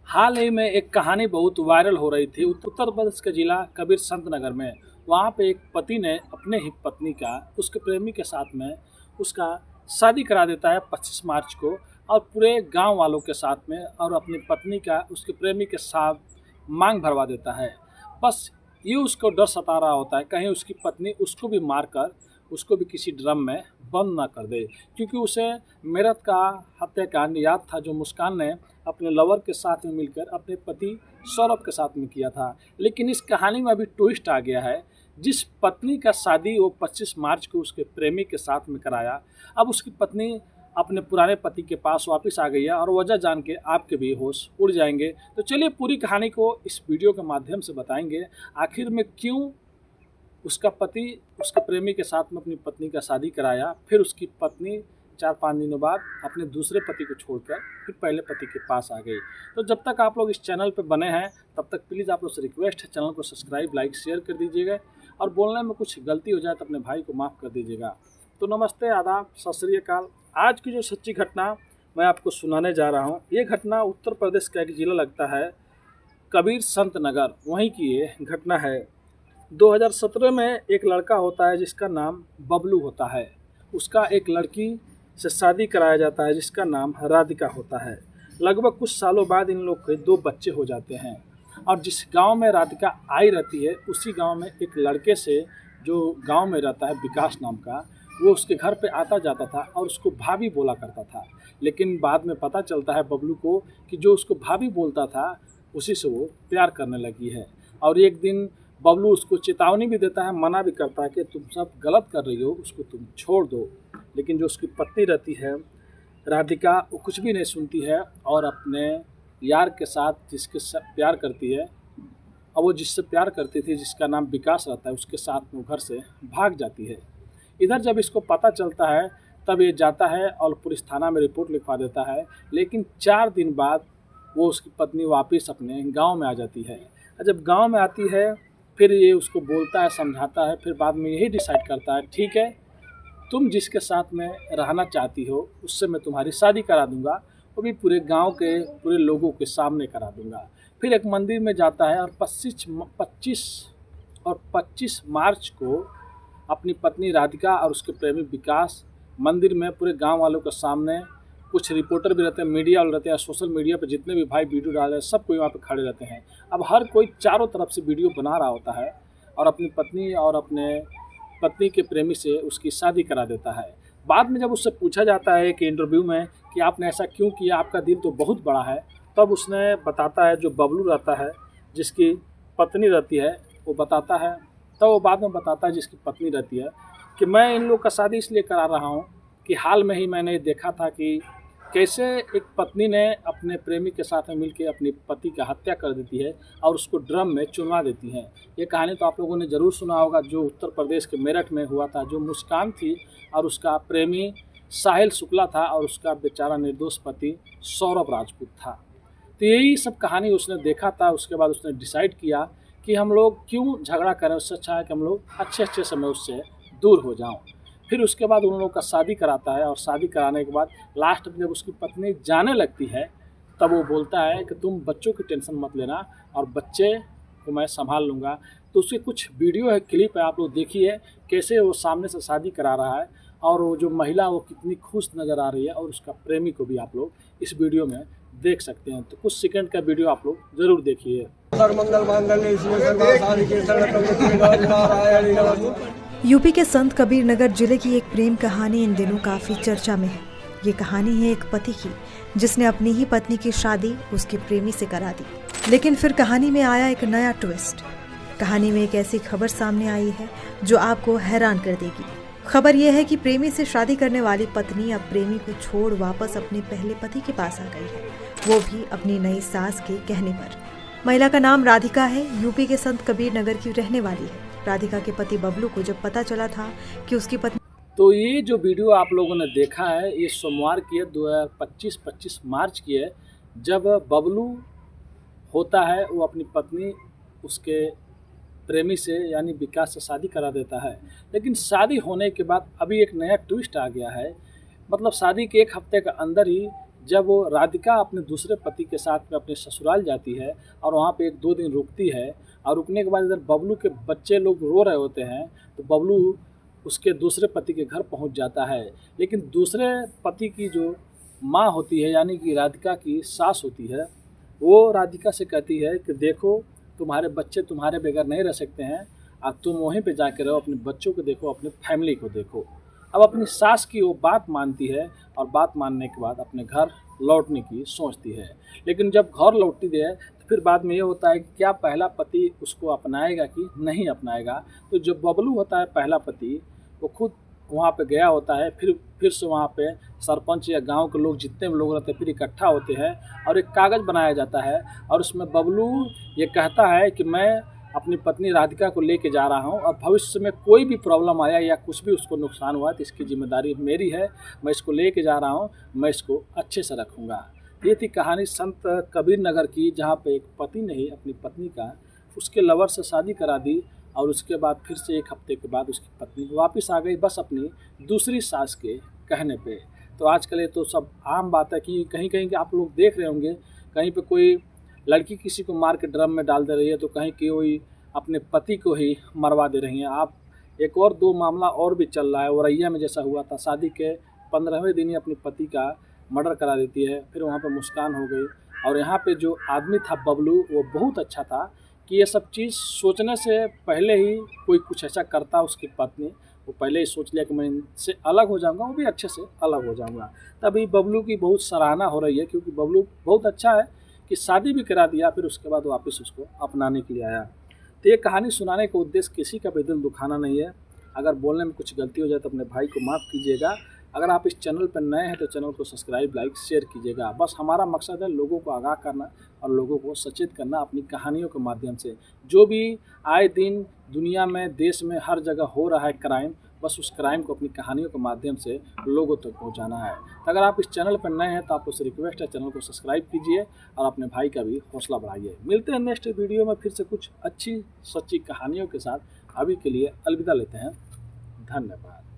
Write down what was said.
हाल ही में एक कहानी बहुत वायरल हो रही थी उत्तर प्रदेश के जिला कबीर संत नगर में। वहाँ पे एक पति ने अपने ही पत्नी का उसके प्रेमी के साथ में उसका शादी करा देता है 25 मार्च को, और पूरे गांव वालों के साथ में, और अपनी पत्नी का उसके प्रेमी के साथ मांग भरवा देता है। बस ये उसको डर सता रहा होता है कहीं उसकी पत्नी उसको भी मारकर उसको भी किसी ड्रम में बंद ना कर दे, क्योंकि उसे मेरठ का हत्याकांड याद था जो मुस्कान ने अपने लवर के साथ में मिलकर अपने पति सौरभ के साथ में किया था। लेकिन इस कहानी में अभी ट्विस्ट आ गया है। जिस पत्नी का शादी वो 25 मार्च को उसके प्रेमी के साथ में कराया, अब उसकी पत्नी अपने पुराने पति के पास वापस आ गई है, और वजह जान के आपके भी होश उड़ जाएंगे। तो चलिए पूरी कहानी को इस वीडियो के माध्यम से बताएंगे, आखिर में क्यों उसका पति उसके प्रेमी के साथ में अपनी पत्नी का शादी कराया, फिर उसकी पत्नी 4-5 दिनों बाद अपने दूसरे पति को छोड़कर फिर पहले पति के पास आ गई। तो जब तक आप लोग इस चैनल पर बने हैं तब तक प्लीज़ आप लोग से रिक्वेस्ट है, चैनल को सब्सक्राइब, लाइक, शेयर कर दीजिएगा, और बोलने में कुछ गलती हो जाए तो अपने भाई को माफ़ कर दीजिएगा। तो नमस्ते, आदाब, सत श्री अकाल। आज की जो सच्ची घटना मैं आपको सुनाने जा रहा हूँ, ये घटना उत्तर प्रदेश का एक ज़िला लगता है कबीर संत नगर, वहीं की ये घटना है। 2017 में एक लड़का होता है जिसका नाम बबलू होता है। उसका एक लड़की से शादी कराया जाता है जिसका नाम राधिका होता है। लगभग कुछ सालों बाद इन लोग के 2 बच्चे हो जाते हैं, और जिस गांव में राधिका आई रहती है उसी गांव में एक लड़के से जो गांव में रहता है विकास नाम का, वो उसके घर पे आता जाता था और उसको भाभी बोला करता था। लेकिन बाद में पता चलता है बबलू को कि जो उसको भाभी बोलता था उसी से वो प्यार करने लगी है। और एक दिन बबलू उसको चेतावनी भी देता है, मना भी करता है कि तुम सब गलत कर रही हो, उसको तुम छोड़ दो। लेकिन जो उसकी पत्नी रहती है राधिका, वो कुछ भी नहीं सुनती है और अपने यार के साथ जिसके साथ प्यार करती है, और वो जिससे प्यार करती थी जिसका नाम विकास रहता है, उसके साथ में वो घर से भाग जाती है। इधर जब इसको पता चलता है तब ये जाता है और पुलिस थाना में रिपोर्ट लिखवा देता है। लेकिन 4 दिन बाद वो उसकी पत्नी वापस अपने गांव में आ जाती है। और जब गांव में आती है फिर ये उसको बोलता है, समझाता है, फिर बाद में यही डिसाइड करता है, ठीक है तुम जिसके साथ में रहना चाहती हो उससे मैं तुम्हारी शादी करा दूंगा, वो भी पूरे गांव के पूरे लोगों के सामने करा दूंगा। फिर एक मंदिर में जाता है और 25 मार्च को अपनी पत्नी राधिका और उसके प्रेमी विकास मंदिर में पूरे गांव वालों के सामने, कुछ रिपोर्टर भी रहते हैं, मीडिया वाले रहते हैं, सोशल मीडिया पर जितने भी भाई वीडियो डाल रहे हैं सब कोई वहाँ पे खड़े रहते हैं। अब हर कोई चारों तरफ से वीडियो बना रहा होता है और अपनी पत्नी और अपने पत्नी के प्रेमी से उसकी शादी करा देता है। बाद में जब उससे पूछा जाता है कि इंटरव्यू में कि आपने ऐसा क्यों किया, आपका दिल तो बहुत बड़ा है, तब उसने बताता है, जो बबलू रहता है जिसकी पत्नी रहती है वो बताता है, तब वो बाद में बताता है जिसकी पत्नी रहती है कि मैं इन लोग का शादी इसलिए करा रहा हूँ कि हाल में ही मैंने देखा था कि कैसे एक पत्नी ने अपने प्रेमी के साथ में मिलकर अपनी पति की हत्या कर देती है और उसको ड्रम में चुनवा देती है। ये कहानी तो आप लोगों ने ज़रूर सुना होगा, जो उत्तर प्रदेश के मेरठ में हुआ था, जो मुस्कान थी और उसका प्रेमी साहिल शुक्ला था और उसका बेचारा निर्दोष पति सौरभ राजपूत था। तो यही सब कहानी उसने देखा था। उसके बाद उसने डिसाइड किया कि हम लोग क्यों झगड़ा करें, उससे अच्छा है कि हम लोग अच्छे समय उससे दूर हो जाऊँ। फिर उसके बाद उन लोगों का शादी कराता है, और शादी कराने के बाद लास्ट में जब उसकी पत्नी जाने लगती है तब वो बोलता है कि तुम बच्चों की टेंशन मत लेना और बच्चे को मैं संभाल लूँगा। तो उसके कुछ वीडियो है, क्लिप है, आप लोग देखिए कैसे वो सामने से शादी करा रहा है, और वो जो महिला वो कितनी खुश नज़र आ रही है, और उसका प्रेमी को भी आप लोग इस वीडियो में देख सकते हैं। तो कुछ सेकंड का वीडियो आप लोग ज़रूर देखिए। यूपी के संत कबीर नगर जिले की एक प्रेम कहानी इन दिनों काफी चर्चा में है। ये कहानी है एक पति की जिसने अपनी ही पत्नी की शादी उसके प्रेमी से करा दी। लेकिन फिर कहानी में आया एक नया ट्विस्ट। कहानी में एक ऐसी खबर सामने आई है जो आपको हैरान कर देगी। खबर यह है कि प्रेमी से शादी करने वाली पत्नी अब प्रेमी को छोड़ वापस अपने पहले पति के पास आ गई है, वो भी अपनी नई सास के कहने पर। महिला का नाम राधिका है, यूपी के संत कबीर नगर की रहने वाली है। राधिका के पति बबलू को जब पता चला था कि उसकी पत्नी, तो ये जो वीडियो आप लोगों ने देखा है ये सोमवार की है, 25 मार्च की है, जब बबलू होता है वो अपनी पत्नी उसके प्रेमी से यानी विकास से शादी करा देता है। लेकिन शादी होने के बाद अभी एक नया ट्विस्ट आ गया है। मतलब शादी के 1 हफ्ते के अंदर ही जब वो राधिका अपने दूसरे पति के साथ में अपने ससुराल जाती है और वहाँ पे 1-2 दिन रुकती है और रुकने के बाद इधर बबलू के बच्चे लोग रो रहे होते हैं, तो बबलू उसके दूसरे पति के घर पहुँच जाता है। लेकिन दूसरे पति की जो माँ होती है, यानी कि राधिका की सास होती है, वो राधिका से कहती है कि देखो, तुम्हारे बच्चे तुम्हारे बगैर नहीं रह सकते हैं, अब तुम वहीं पे जाके रहो, अपने बच्चों को देखो, अपनी फैमिली को देखो। अब अपनी सास की वो बात मानती है और बात मानने के बाद अपने घर लौटने की सोचती है। लेकिन जब घर लौटती है तो फिर बाद में ये होता है कि क्या पहला पति उसको अपनाएगा कि नहीं अपनाएगा। तो जो बबलू होता है पहला पति, वो खुद वहाँ पे गया होता है, फिर से वहाँ पे सरपंच या गांव के लोग जितने भी लोग रहते हैं फिर इकट्ठा होते हैं और एक कागज़ बनाया जाता है और उसमें बबलू ये कहता है कि मैं अपनी पत्नी राधिका को लेके जा रहा हूँ और भविष्य में कोई भी प्रॉब्लम आया या कुछ भी उसको नुकसान हुआ तो इसकी जिम्मेदारी मेरी है, मैं इसको लेके जा रहा हूँ, मैं इसको अच्छे से रखूँगा। ये थी कहानी संत कबीर नगर की, जहाँ पे एक पति ने ही अपनी पत्नी का उसके लवर से शादी करा दी और उसके बाद फिर से 1 हफ्ते के बाद उसकी पत्नी वापस आ गई, बस अपनी दूसरी सास के कहने पे। तो आजकल ये तो सब आम बात है कि कहीं कहीं आप लोग देख रहे होंगे, कहीं पे कोई लड़की किसी को मार के ड्रम में डाल दे रही है तो कहीं कोई अपने पति को ही मरवा दे रही हैं। आप एक और 2 मामला और भी चल रहा है, औरैया में जैसा हुआ था, शादी के 15वें दिन ही अपने पति का मर्डर करा देती है, फिर वहाँ पे मुस्कान हो गई। और यहाँ पे जो आदमी था बबलू, वो बहुत अच्छा था कि ये सब चीज़ सोचने से पहले ही कोई कुछ ऐसा करता उसकी पत्नी, वो पहले ही सोच लिया कि मैं इनसे अलग हो जाऊंगा, वो भी अच्छे से अलग हो जाऊंगा। तभी बबलू की बहुत सराहना हो रही है क्योंकि बबलू बहुत अच्छा है कि शादी भी करा दिया, फिर उसके बाद वापस उसको अपनाने के लिए आया। तो ये कहानी सुनाने का उद्देश्य किसी का भी दिल दुखाना नहीं है। अगर बोलने में कुछ गलती हो जाए तो अपने भाई को माफ़ कीजिएगा। अगर आप इस चैनल पर नए हैं तो चैनल को सब्सक्राइब, लाइक, शेयर कीजिएगा। बस हमारा मकसद है लोगों को आगाह करना और लोगों को सचेत करना अपनी कहानियों के माध्यम से। जो भी आए दिन दुनिया में, देश में, हर जगह हो रहा है क्राइम, बस उस क्राइम को अपनी कहानियों के माध्यम से लोगों तक पहुंचाना है। तो अगर आप इस चैनल पर नए हैं तो आपको से रिक्वेस्ट है, चैनल को सब्सक्राइब कीजिए और अपने भाई का भी हौसला बढ़ाइए। मिलते हैं नेक्स्ट वीडियो में फिर से कुछ अच्छी सच्ची कहानियों के साथ। अभी के लिए अलविदा लेते हैं। धन्यवाद।